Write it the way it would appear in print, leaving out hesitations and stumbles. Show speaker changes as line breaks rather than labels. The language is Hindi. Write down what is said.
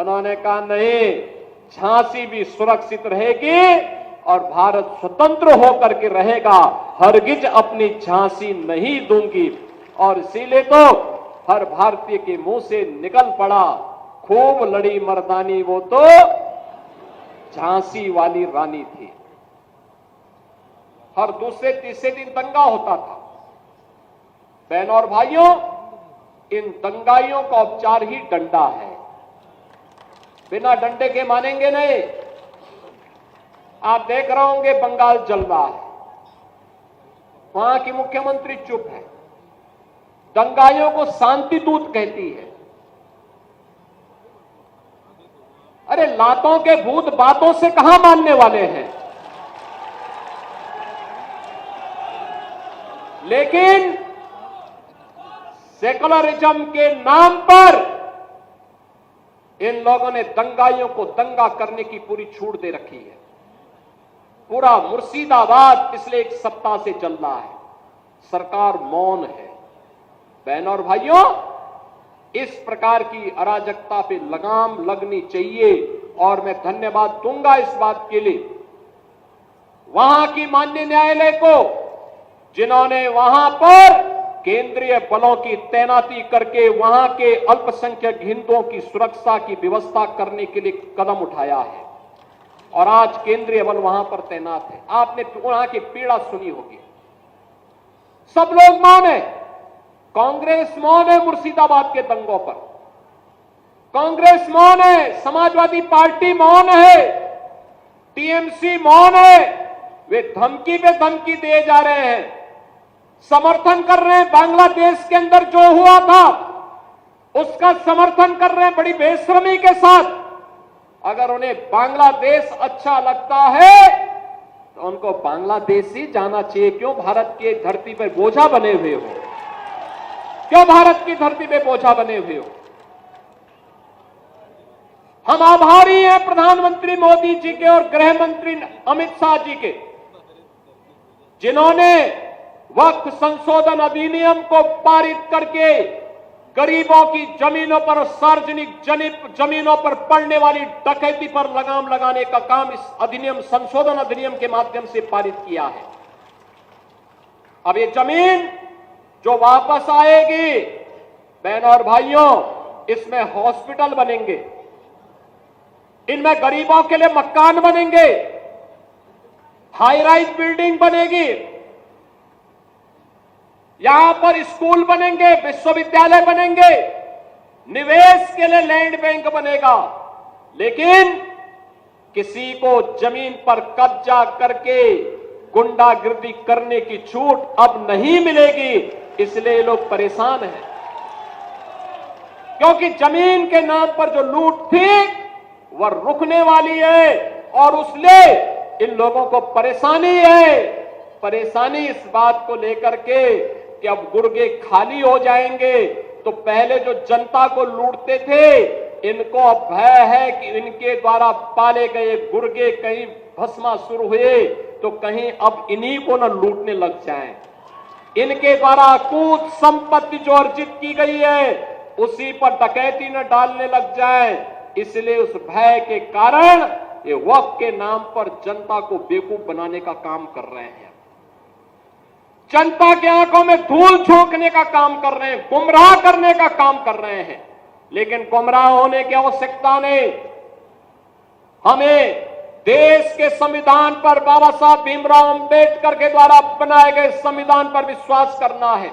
उन्होंने कहा नहीं, झांसी भी सुरक्षित रहेगी और भारत स्वतंत्र होकर के रहेगा, हरगिज अपनी झांसी नहीं दूंगी। और इसीलिए तो हर भारतीय के मुंह से निकल पड़ा, खूब लड़ी मर्दानी वो तो झांसी वाली रानी थी। हर दूसरे तीसरे दिन दंगा होता था। बहनों और भाइयों, इन दंगाइयों का उपचार ही डंडा है, बिना डंडे के मानेंगे नहीं। आप देख रहे होंगे बंगाल जल रहा है, वहां की मुख्यमंत्री चुप है, दंगाइयों को शांति दूत कहती है। अरे लातों के भूत बातों से कहां मानने वाले हैं। लेकिन सेकुलरिज्म के नाम पर इन लोगों ने दंगाइयों को दंगा करने की पूरी छूट दे रखी है। पूरा मुर्शिदाबाद पिछले एक सप्ताह से चल रहा है, सरकार मौन है। बहनों और भाइयों, इस प्रकार की अराजकता पे लगाम लगनी चाहिए और मैं धन्यवाद दूंगा इस बात के लिए वहां की माननीय न्यायालय को, जिन्होंने वहां पर केंद्रीय बलों की तैनाती करके वहां के अल्पसंख्यक हिंदुओं की सुरक्षा की व्यवस्था करने के लिए कदम उठाया है और आज केंद्रीय बल वहां पर तैनात है। आपने वहां की पीड़ा सुनी होगी। सब लोग मौन है, कांग्रेस मौन है मुर्शिदाबाद के दंगों पर, कांग्रेस मौन है, समाजवादी पार्टी मौन है, टीएमसी मौन है। वे धमकी पे धमकी दिए जा रहे हैं, समर्थन कर रहे हैं। बांग्लादेश के अंदर जो हुआ था उसका समर्थन कर रहे हैं बड़ी बेशर्मी के साथ। अगर उन्हें बांग्लादेश अच्छा लगता है तो उनको बांग्लादेश ही जाना चाहिए। क्यों भारत की धरती पर बोझा बने हुए हो, क्यों भारत की धरती पे बोझा बने हुए हो। हम आभारी हैं प्रधानमंत्री मोदी जी के और गृह मंत्री अमित शाह जी के, जिन्होंने वक्फ संशोधन अधिनियम को पारित करके गरीबों की जमीनों पर, सार्वजनिक जमीनों पर पड़ने वाली डकैती पर लगाम लगाने का काम इस अधिनियम, संशोधन अधिनियम के माध्यम से पारित किया है। अब ये जमीन जो वापस आएगी, बहनों और भाइयों, इसमें हॉस्पिटल बनेंगे, इनमें गरीबों के लिए मकान बनेंगे, हाई राइज बिल्डिंग बनेगी, यहां पर स्कूल बनेंगे, विश्वविद्यालय बनेंगे, निवेश के लिए लैंड बैंक बनेगा। लेकिन किसी को जमीन पर कब्जा करके गुंडागिर्दी करने की छूट अब नहीं मिलेगी। इसलिए लोग परेशान हैं, क्योंकि जमीन के नाम पर जो लूट थी वह रुकने वाली है और उसलिए इन लोगों को परेशानी है। परेशानी इस बात को लेकर के कि अब गुर्गे खाली हो जाएंगे, तो पहले जो जनता को लूटते थे, इनको अब भय है कि इनके द्वारा पाले गए गुर्गे कहीं भस्मासुर हुए तो कहीं अब इन्हीं को न लूटने लग जाएं। इनके द्वारा अकूत संपत्ति जो अर्जित की गई है उसी पर डकैती न डालने लग जाए। इसलिए उस भय के कारण ये वक्फ के नाम पर जनता को बेवकूफ बनाने का काम कर रहे हैं, जनता की आंखों में धूल झोंकने का काम कर रहे हैं, गुमराह करने का काम कर रहे हैं। लेकिन गुमराह होने की आवश्यकता नहीं। हमें देश के संविधान पर, बाबा साहब भीमराव अंबेडकर के द्वारा बनाए गए संविधान पर विश्वास करना है।